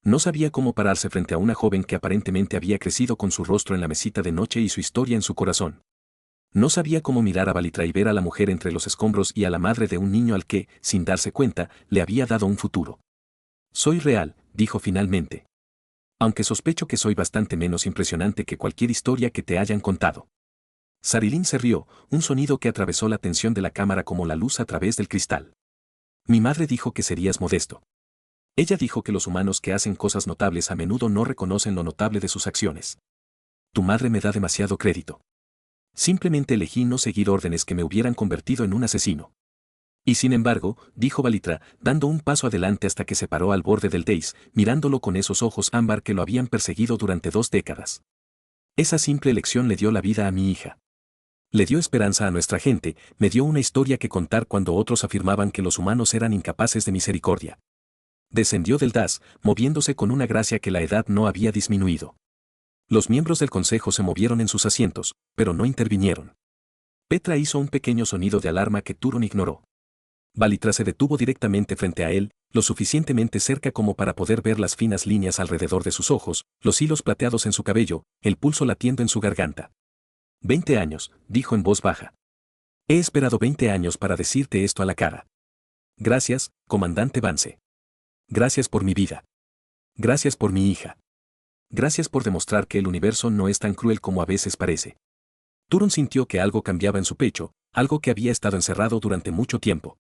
No sabía cómo pararse frente a una joven que aparentemente había crecido con su rostro en la mesita de noche y su historia en su corazón. No sabía cómo mirar a Valitra y ver a la mujer entre los escombros y a la madre de un niño al que, sin darse cuenta, le había dado un futuro. Soy real, dijo finalmente. Aunque sospecho que soy bastante menos impresionante que cualquier historia que te hayan contado. Sarilin se rió, un sonido que atravesó la tensión de la cámara como la luz a través del cristal. Mi madre dijo que serías modesto. Ella dijo que los humanos que hacen cosas notables a menudo no reconocen lo notable de sus acciones. Tu madre me da demasiado crédito. Simplemente elegí no seguir órdenes que me hubieran convertido en un asesino. Y sin embargo, dijo Valitra, dando un paso adelante hasta que se paró al borde del dais, mirándolo con esos ojos ámbar que lo habían perseguido durante 2 décadas. Esa simple elección le dio la vida a mi hija. Le dio esperanza a nuestra gente, me dio una historia que contar cuando otros afirmaban que los humanos eran incapaces de misericordia. Descendió del das, moviéndose con una gracia que la edad no había disminuido. Los miembros del consejo se movieron en sus asientos, pero no intervinieron. Petra hizo un pequeño sonido de alarma que Turon ignoró. Valitra se detuvo directamente frente a él, lo suficientemente cerca como para poder ver las finas líneas alrededor de sus ojos, los hilos plateados en su cabello, el pulso latiendo en su garganta. 20 años, dijo en voz baja. He esperado 20 años para decirte esto a la cara. Gracias, comandante Vance. Gracias por mi vida. Gracias por mi hija. Gracias por demostrar que el universo no es tan cruel como a veces parece. Turon sintió que algo cambiaba en su pecho, algo que había estado encerrado durante mucho tiempo.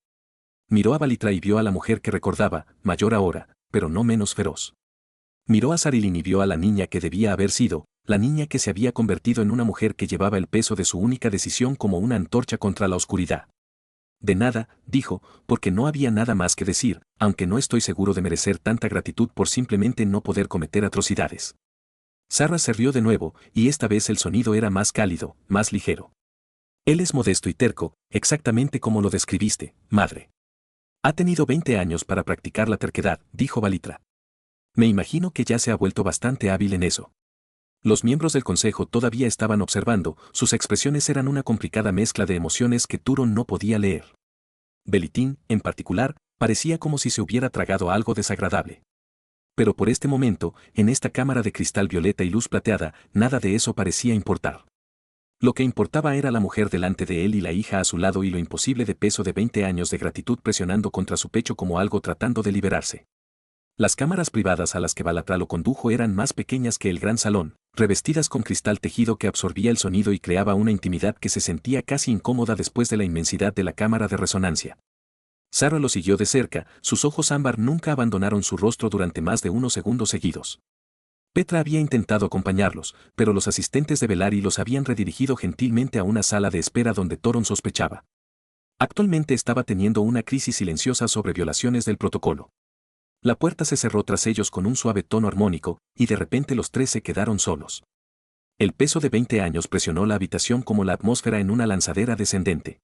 Miró a Valitra y vio a la mujer que recordaba, mayor ahora, pero no menos feroz. Miró a Sarilin y vio a la niña que debía haber sido, la niña que se había convertido en una mujer que llevaba el peso de su única decisión como una antorcha contra la oscuridad. De nada, dijo, porque no había nada más que decir, aunque no estoy seguro de merecer tanta gratitud por simplemente no poder cometer atrocidades. Sarra se rió de nuevo, y esta vez el sonido era más cálido, más ligero. Él es modesto y terco, exactamente como lo describiste, madre. Ha tenido 20 años para practicar la terquedad, dijo Valitra. Me imagino que ya se ha vuelto bastante hábil en eso. Los miembros del consejo todavía estaban observando, sus expresiones eran una complicada mezcla de emociones que Turon no podía leer. Velitín, en particular, parecía como si se hubiera tragado algo desagradable. Pero por este momento, en esta cámara de cristal violeta y luz plateada, nada de eso parecía importar. Lo que importaba era la mujer delante de él y la hija a su lado y lo imposible de peso de 20 años de gratitud presionando contra su pecho como algo tratando de liberarse. Las cámaras privadas a las que Valatra lo condujo eran más pequeñas que el gran salón, revestidas con cristal tejido que absorbía el sonido y creaba una intimidad que se sentía casi incómoda después de la inmensidad de la cámara de resonancia. Sarah lo siguió de cerca, sus ojos ámbar nunca abandonaron su rostro durante más de unos segundos seguidos. Petra había intentado acompañarlos, pero los asistentes de Velari los habían redirigido gentilmente a una sala de espera donde Toron sospechaba. Actualmente estaba teniendo una crisis silenciosa sobre violaciones del protocolo. La puerta se cerró tras ellos con un suave tono armónico, y de repente los 3 se quedaron solos. El peso de 20 años presionó la habitación como la atmósfera en una lanzadera descendente.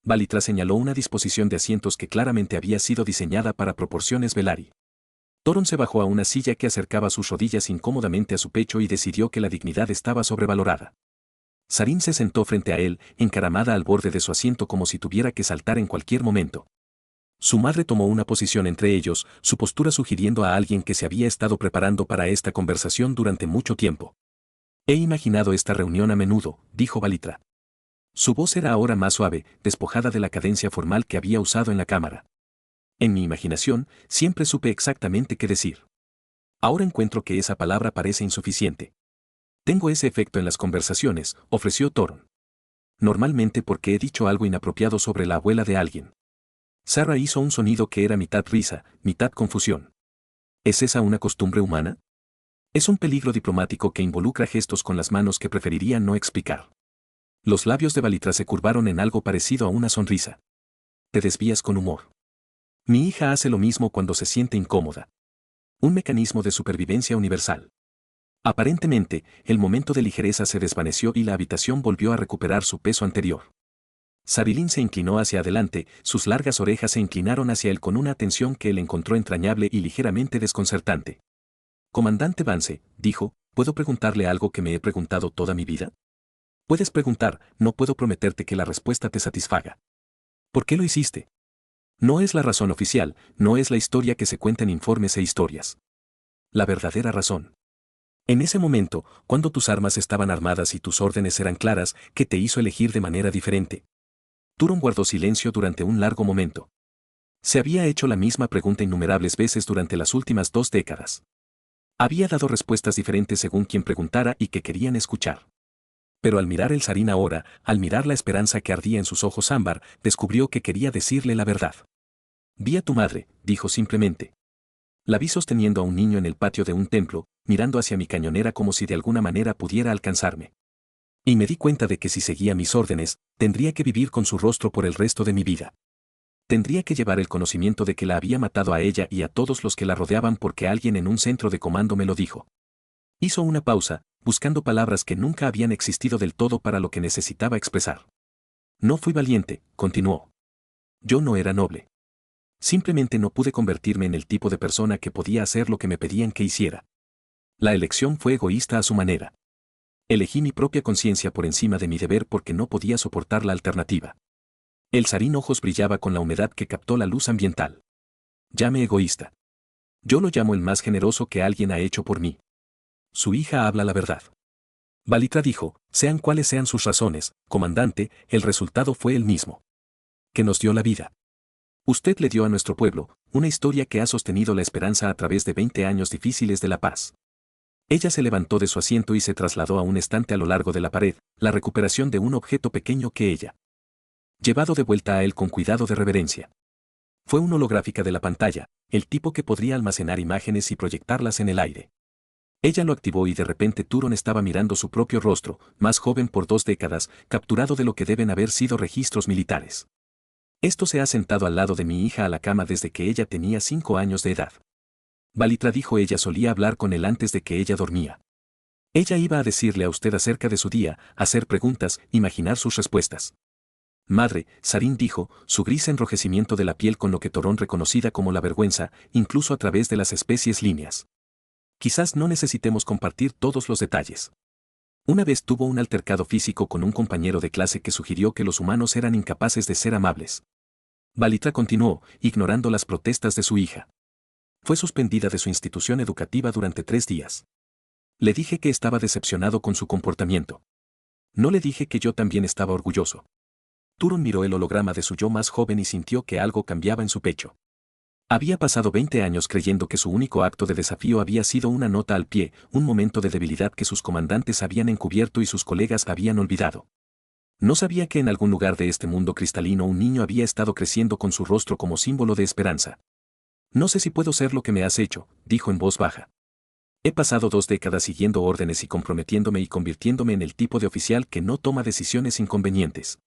Valitra señaló una disposición de asientos que claramente había sido diseñada para proporciones Velari. Toron se bajó a una silla que acercaba sus rodillas incómodamente a su pecho y decidió que la dignidad estaba sobrevalorada. Sarin se sentó frente a él, encaramada al borde de su asiento como si tuviera que saltar en cualquier momento. Su madre tomó una posición entre ellos, su postura sugiriendo a alguien que se había estado preparando para esta conversación durante mucho tiempo. He imaginado esta reunión a menudo, dijo Valitra. Su voz era ahora más suave, despojada de la cadencia formal que había usado en la cámara. En mi imaginación, siempre supe exactamente qué decir. Ahora encuentro que esa palabra parece insuficiente. Tengo ese efecto en las conversaciones, ofreció Toron. Normalmente porque he dicho algo inapropiado sobre la abuela de alguien. Sarah hizo un sonido que era mitad risa, mitad confusión. ¿Es esa una costumbre humana? Es un peligro diplomático que involucra gestos con las manos que preferiría no explicar. Los labios de Valitra se curvaron en algo parecido a una sonrisa. Te desvías con humor. Mi hija hace lo mismo cuando se siente incómoda. Un mecanismo de supervivencia universal. Aparentemente, el momento de ligereza se desvaneció y la habitación volvió a recuperar su peso anterior. Sarilyn se inclinó hacia adelante, sus largas orejas se inclinaron hacia él con una atención que él encontró entrañable y ligeramente desconcertante. Comandante Vance, dijo, ¿puedo preguntarle algo que me he preguntado toda mi vida? Puedes preguntar, no puedo prometerte que la respuesta te satisfaga. ¿Por qué lo hiciste? No es la razón oficial, no es la historia que se cuenta en informes e historias. La verdadera razón. En ese momento, cuando tus armas estaban armadas y tus órdenes eran claras, ¿qué te hizo elegir de manera diferente? Turon guardó silencio durante un largo momento. Se había hecho la misma pregunta innumerables veces durante las últimas 2 décadas. Había dado respuestas diferentes según quien preguntara y que querían escuchar. Pero al mirar el Sarin ahora, al mirar la esperanza que ardía en sus ojos ámbar, descubrió que quería decirle la verdad. Vi a tu madre, dijo simplemente. La vi sosteniendo a un niño en el patio de un templo, mirando hacia mi cañonera como si de alguna manera pudiera alcanzarme. Y me di cuenta de que si seguía mis órdenes, tendría que vivir con su rostro por el resto de mi vida. Tendría que llevar el conocimiento de que la había matado a ella y a todos los que la rodeaban porque alguien en un centro de comando me lo dijo. Hizo una pausa, buscando palabras que nunca habían existido del todo para lo que necesitaba expresar. No fui valiente, continuó. Yo no era noble. Simplemente no pude convertirme en el tipo de persona que podía hacer lo que me pedían que hiciera. La elección fue egoísta a su manera. Elegí mi propia conciencia por encima de mi deber porque no podía soportar la alternativa. El Sarin ojos brillaba con la humedad que captó la luz ambiental. Llame egoísta. Yo lo llamo el más generoso que alguien ha hecho por mí. Su hija habla la verdad. Valitra dijo, sean cuales sean sus razones, comandante, el resultado fue el mismo. Que nos dio la vida. Usted le dio a nuestro pueblo una historia que ha sostenido la esperanza a través de 20 años difíciles de la paz. Ella se levantó de su asiento y se trasladó a un estante a lo largo de la pared, la recuperación de un objeto pequeño que ella. Llevado de vuelta a él con cuidado de reverencia. Fue una holográfica de la pantalla, el tipo que podría almacenar imágenes y proyectarlas en el aire. Ella lo activó y de repente Turon estaba mirando su propio rostro, más joven por 2 décadas, capturado de lo que deben haber sido registros militares. Esto se ha sentado al lado de mi hija a la cama desde que ella tenía 5 años de edad. Valitra dijo ella solía hablar con él antes de que ella dormía. Ella iba a decirle a usted acerca de su día, hacer preguntas, imaginar sus respuestas. Madre, Sarin dijo, su gris enrojecimiento de la piel con lo que Torón reconocida como la vergüenza, incluso a través de las especies líneas. Quizás no necesitemos compartir todos los detalles. Una vez tuvo un altercado físico con un compañero de clase que sugirió que los humanos eran incapaces de ser amables. Valitra continuó, ignorando las protestas de su hija. Fue suspendida de su institución educativa durante 3 días. Le dije que estaba decepcionado con su comportamiento. No le dije que yo también estaba orgulloso. Turon miró el holograma de su yo más joven y sintió que algo cambiaba en su pecho. Había pasado 20 años creyendo que su único acto de desafío había sido una nota al pie, un momento de debilidad que sus comandantes habían encubierto y sus colegas habían olvidado. No sabía que en algún lugar de este mundo cristalino un niño había estado creciendo con su rostro como símbolo de esperanza. No sé si puedo ser lo que me has hecho, dijo en voz baja. He pasado 2 décadas siguiendo órdenes y comprometiéndome y convirtiéndome en el tipo de oficial que no toma decisiones inconvenientes.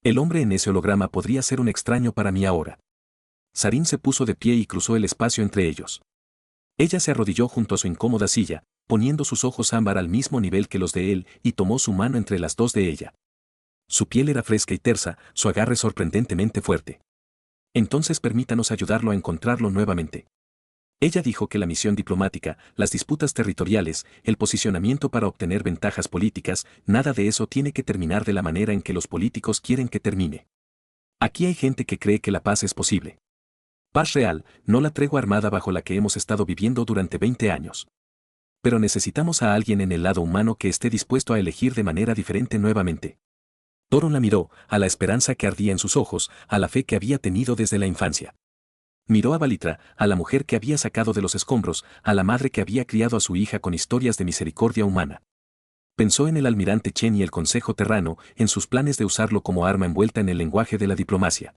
El hombre en ese holograma podría ser un extraño para mí ahora. Sarin se puso de pie y cruzó el espacio entre ellos. Ella se arrodilló junto a su incómoda silla, poniendo sus ojos ámbar al mismo nivel que los de él, y tomó su mano entre las dos de ella. Su piel era fresca y tersa, su agarre sorprendentemente fuerte. Entonces permítanos ayudarlo a encontrarlo nuevamente. Ella dijo que la misión diplomática, las disputas territoriales, el posicionamiento para obtener ventajas políticas, nada de eso tiene que terminar de la manera en que los políticos quieren que termine. Aquí hay gente que cree que la paz es posible. Paz real, no la tregua armada bajo la que hemos estado viviendo durante 20 años. Pero necesitamos a alguien en el lado humano que esté dispuesto a elegir de manera diferente nuevamente. Toron la miró, a la esperanza que ardía en sus ojos, a la fe que había tenido desde la infancia. Miró a Valitra, a la mujer que había sacado de los escombros, a la madre que había criado a su hija con historias de misericordia humana. Pensó en el almirante Chen y el Consejo Terrano, en sus planes de usarlo como arma envuelta en el lenguaje de la diplomacia.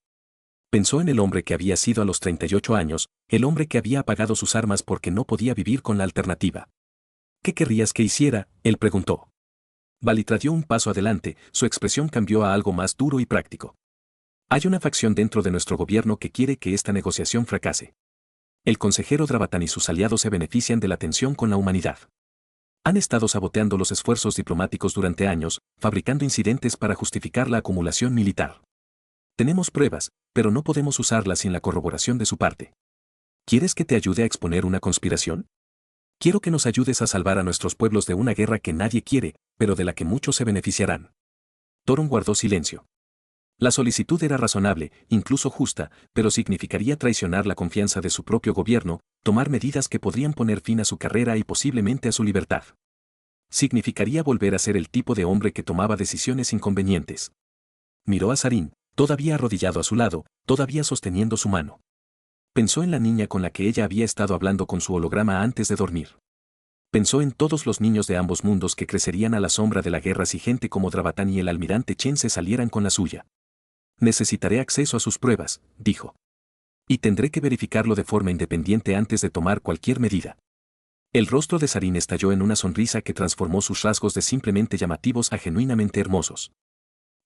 Pensó en el hombre que había sido a los 38 años, el hombre que había apagado sus armas porque no podía vivir con la alternativa. ¿Qué querrías que hiciera?, él preguntó. Valitra dio un paso adelante, su expresión cambió a algo más duro y práctico. Hay una facción dentro de nuestro gobierno que quiere que esta negociación fracase. El consejero Dravatán y sus aliados se benefician de la tensión con la humanidad. Han estado saboteando los esfuerzos diplomáticos durante años, fabricando incidentes para justificar la acumulación militar. Tenemos pruebas, pero no podemos usarlas sin la corroboración de su parte. ¿Quieres que te ayude a exponer una conspiración? Quiero que nos ayudes a salvar a nuestros pueblos de una guerra que nadie quiere, pero de la que muchos se beneficiarán. Toron guardó silencio. La solicitud era razonable, incluso justa, pero significaría traicionar la confianza de su propio gobierno, tomar medidas que podrían poner fin a su carrera y posiblemente a su libertad. Significaría volver a ser el tipo de hombre que tomaba decisiones inconvenientes. Miró a Sarin, todavía arrodillado a su lado, todavía sosteniendo su mano. Pensó en la niña con la que ella había estado hablando con su holograma antes de dormir. Pensó en todos los niños de ambos mundos que crecerían a la sombra de la guerra si gente como Dravatán y el almirante Chen se salieran con la suya. Necesitaré acceso a sus pruebas, dijo. Y tendré que verificarlo de forma independiente antes de tomar cualquier medida. El rostro de Sarin estalló en una sonrisa que transformó sus rasgos de simplemente llamativos a genuinamente hermosos.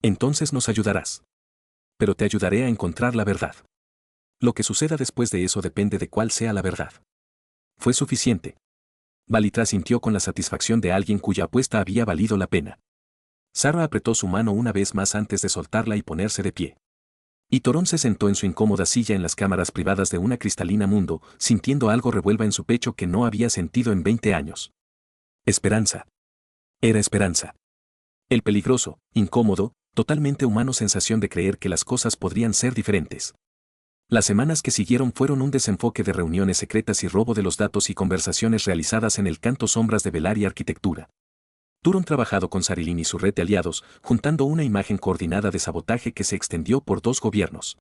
Entonces nos ayudarás. Pero te ayudaré a encontrar la verdad. Lo que suceda después de eso depende de cuál sea la verdad. Fue suficiente. Valitra sintió con la satisfacción de alguien cuya apuesta había valido la pena. Sara apretó su mano una vez más antes de soltarla y ponerse de pie. Y Torón se sentó en su incómoda silla en las cámaras privadas de una cristalina mundo, sintiendo algo revuelva en su pecho que no había sentido en 20 años. Esperanza. Era esperanza. El peligroso, incómodo, totalmente humano sensación de creer que las cosas podrían ser diferentes. Las semanas que siguieron fueron un desenfoque de reuniones secretas y robo de los datos y conversaciones realizadas en el canto sombras de velar y arquitectura. Turon trabajado con Sarilin y su red de aliados, juntando una imagen coordinada de sabotaje que se extendió por 2 gobiernos.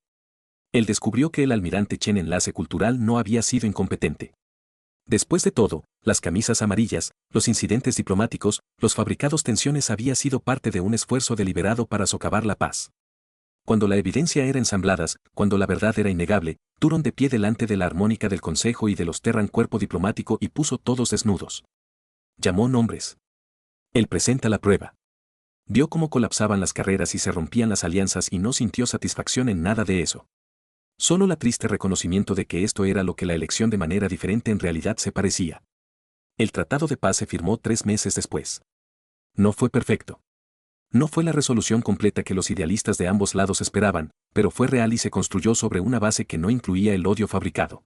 Él descubrió que el almirante Chen Enlace Cultural no había sido incompetente. Después de todo, las camisas amarillas, los incidentes diplomáticos, los fabricados tensiones había sido parte de un esfuerzo deliberado para socavar la paz. Cuando la evidencia era ensambladas, cuando la verdad era innegable, Turon de pie delante de la armónica del Consejo y de los Terran cuerpo diplomático y puso todos desnudos. Llamó nombres. Él presenta la prueba. Vio cómo colapsaban las carreras y se rompían las alianzas y no sintió satisfacción en nada de eso. Solo la triste reconocimiento de que esto era lo que la elección de manera diferente en realidad se parecía. El tratado de paz se firmó 3 meses después. No fue perfecto. No fue la resolución completa que los idealistas de ambos lados esperaban, pero fue real y se construyó sobre una base que no incluía el odio fabricado.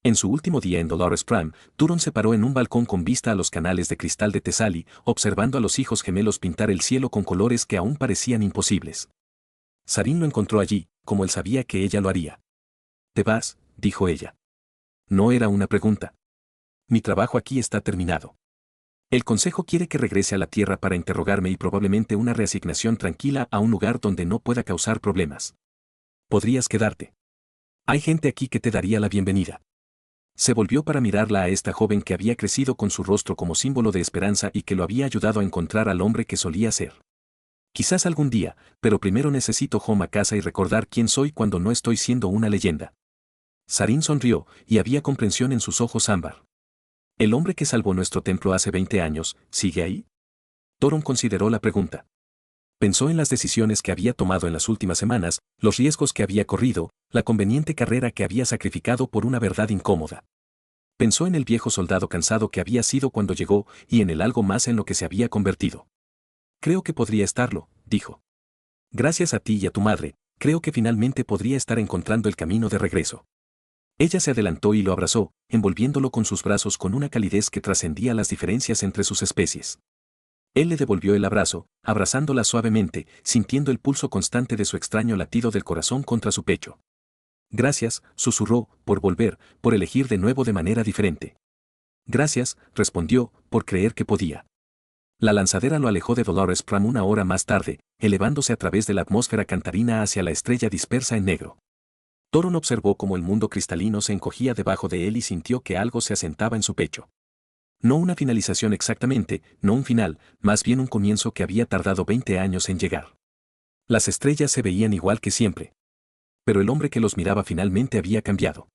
En su último día en Dolores Prime, Turon se paró en un balcón con vista a los canales de cristal de Thessaly, observando a los hijos gemelos pintar el cielo con colores que aún parecían imposibles. Sarin lo encontró allí, como él sabía que ella lo haría. «¿Te vas?», dijo ella. No era una pregunta. «Mi trabajo aquí está terminado. El Consejo quiere que regrese a la Tierra para interrogarme y probablemente una reasignación tranquila a un lugar donde no pueda causar problemas. Podrías quedarte. Hay gente aquí que te daría la bienvenida». Se volvió para mirarla a esta joven que había crecido con su rostro como símbolo de esperanza y que lo había ayudado a encontrar al hombre que solía ser. Quizás algún día, pero primero necesito home a casa y recordar quién soy cuando no estoy siendo una leyenda. Sarin sonrió, y había comprensión en sus ojos ámbar. ¿El hombre que salvó nuestro templo hace 20 años, sigue ahí? Toron consideró la pregunta. Pensó en las decisiones que había tomado en las últimas semanas, los riesgos que había corrido, la conveniente carrera que había sacrificado por una verdad incómoda. Pensó en el viejo soldado cansado que había sido cuando llegó y en el algo más en lo que se había convertido. Creo que podría estarlo, dijo. Gracias a ti y a tu madre, creo que finalmente podría estar encontrando el camino de regreso. Ella se adelantó y lo abrazó, envolviéndolo con sus brazos con una calidez que trascendía las diferencias entre sus especies. Él le devolvió el abrazo, abrazándola suavemente, sintiendo el pulso constante de su extraño latido del corazón contra su pecho. Gracias, susurró, por volver, por elegir de nuevo de manera diferente. Gracias, respondió, por creer que podía. La lanzadera lo alejó de Dolores Pram una hora más tarde, elevándose a través de la atmósfera cantarina hacia la estrella dispersa en negro. Thoron observó cómo el mundo cristalino se encogía debajo de él y sintió que algo se asentaba en su pecho. No una finalización exactamente, no un final, más bien un comienzo que había tardado 20 años en llegar. Las estrellas se veían igual que siempre. Pero el hombre que los miraba finalmente había cambiado.